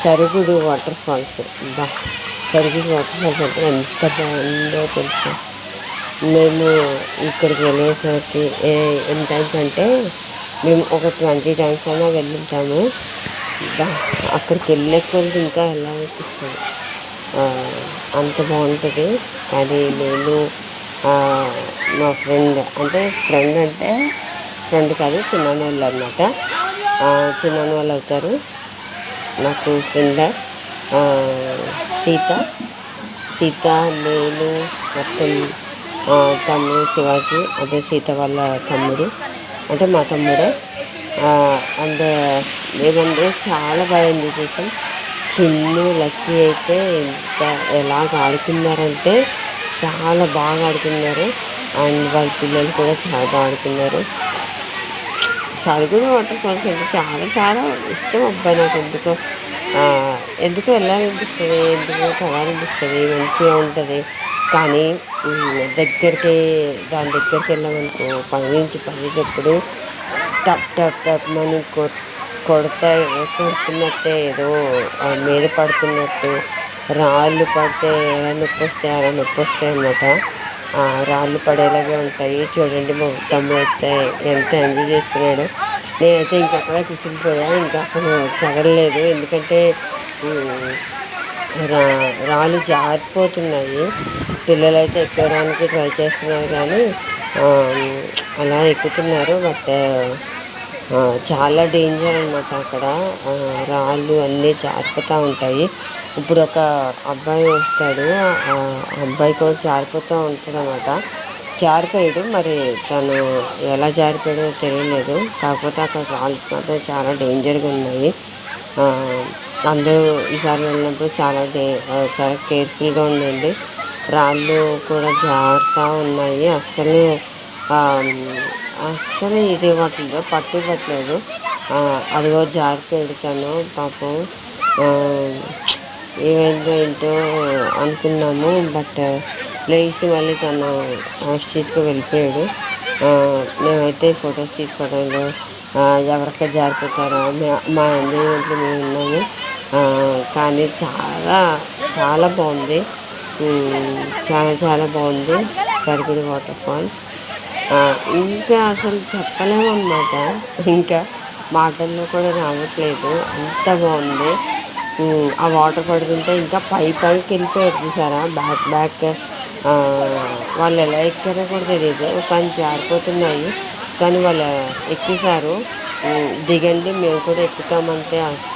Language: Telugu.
సరుగుడు వాటర్ ఫాల్స్. బా సరుగుడు వాటర్ ఫాల్స్ అంటే ఎంత బాగుందో తెలుసా. మేము ఇక్కడికి వెళ్ళేసరికి ఎన్ని టైమ్స్ అంటే మేము ఒక 20 టైమ్స్ అయినా వెళ్ళుంటాము. బా అక్కడికి వెళ్ళే కొద్ది ఇంకా వెళ్ళాలనిపిస్తుంది. అంత బాగుంటుంది. అది నేను మా ఫ్రెండ్ అంటే ఫ్రెండ్ కాదు, చిన్నాన్న వాళ్ళు అనమాట. చిన్నాన్న వాళ్ళు అవుతారు నాకు ఫ్రెండ్. సీత సీత నేను మొత్తం తమ్ముడు శివాజీ, అదే సీత వాళ్ళ తమ్ముడు, అంటే మా తమ్ముడే. అండ్ మేమందరూ చాలా బాగా ఎంజాయ్ చేసాం. చిన్ను లక్కీ అయితే ఇంత ఎలాగ ఆడుకున్నారంటే చాలా బాగా ఆడుకున్నారు. అండ్ వాళ్ళ పిల్లలు కూడా చాలా బాగా ఆడుకున్నారు. సరుగుడు వాటర్ ఫాల్స్ అంటే చాలా చాలా ఇష్టం అబ్బాయి నాకు. ఎందుకు వెళ్ళాలనిపిస్తుంది, ఎందుకు చదవాలనిపిస్తుంది, మంచిగా ఉంటుంది. కానీ దాని దగ్గరికి వెళ్ళామనుకో పని నుంచి పనిచేటప్పుడు టప్ టప్ టప్ మని కొడుతున్నట్టే, ఏదో మీద పడుతున్నట్టు, రాళ్ళు పడితే ఎలా నొప్పి వస్తాయి అలా నొప్పి వస్తాయి అన్నమాట. రాళ్ళు పడేలాగే ఉంటాయి. చూడండి మా తమ్ముడు అయితే ఎంత ఎంజాయ్ చేస్తున్నాడు. నేనైతే ఇంకక్కడే కూర్చునిపోయా, ఇంకా అసలు కదలలేదు. ఎందుకంటే రాళ్ళు జారిపోతున్నాయి. పిల్లలైతే ఎక్కడానికి ట్రై చేస్తున్నారు కానీ అలా ఎక్కుతున్నారు. బట్ చాలా డేంజర్ అనమాట అక్కడ. రాళ్ళు అన్నీ జారిపోతూ ఉంటాయి. ఇప్పుడు ఒక అబ్బాయి వస్తాడు, ఆ అబ్బాయి కూడా జారిపోతూ ఉంటాడు అనమాట. జారిపోయాడు, మరి తను ఎలా జారిపోయాడో తెలియలేదు. కాకపోతే అక్కడ రాళ్ళు మాత్రం చాలా డేంజర్గా ఉన్నాయి. అందరూ ఈసారి వెళ్ళినప్పుడు చాలా కేర్ఫుల్గా ఉండండి. రాళ్ళు కూడా జారుతూ ఉన్నాయి. అస్సలు ఇది పట్టలేదు, పట్టలేదు. అదిగో జారిపోయాడు తను పాపం. ఏమైందో ఏంటో అనుకున్నాము. బట్ లేచి మళ్ళీ తను హౌస్ తీసుకు వెళ్ళిపోయాడు. మేమైతే ఫొటోస్ తీసుకోవడంలో ఎవరికైనా జారిపోతారా మా ఎంజాయ్మెంట్లో మేము ఉన్నాము. కానీ చాలా చాలా బాగుంది. చాలా చాలా బాగుంది సరుగుడు వాటర్ ఫాల్స్. ఇంకా అసలు చెప్పలేము అన్నమాట. ఇంకా మాటల్లో కూడా రావట్లేదు, అంత బాగుంది. ఆ వాటర్ పడుతుంటే ఇంకా పైకి వెళ్ళిపోయారు చూసారా. బ్యాక్ వాళ్ళు ఎలా ఎక్కారో కూడా తెలియదు, కానీ జారిపోతున్నాయి. కానీ వాళ్ళు ఎక్కేశారు. దిగండి మేము కూడా ఎక్కుతామంటే అసలు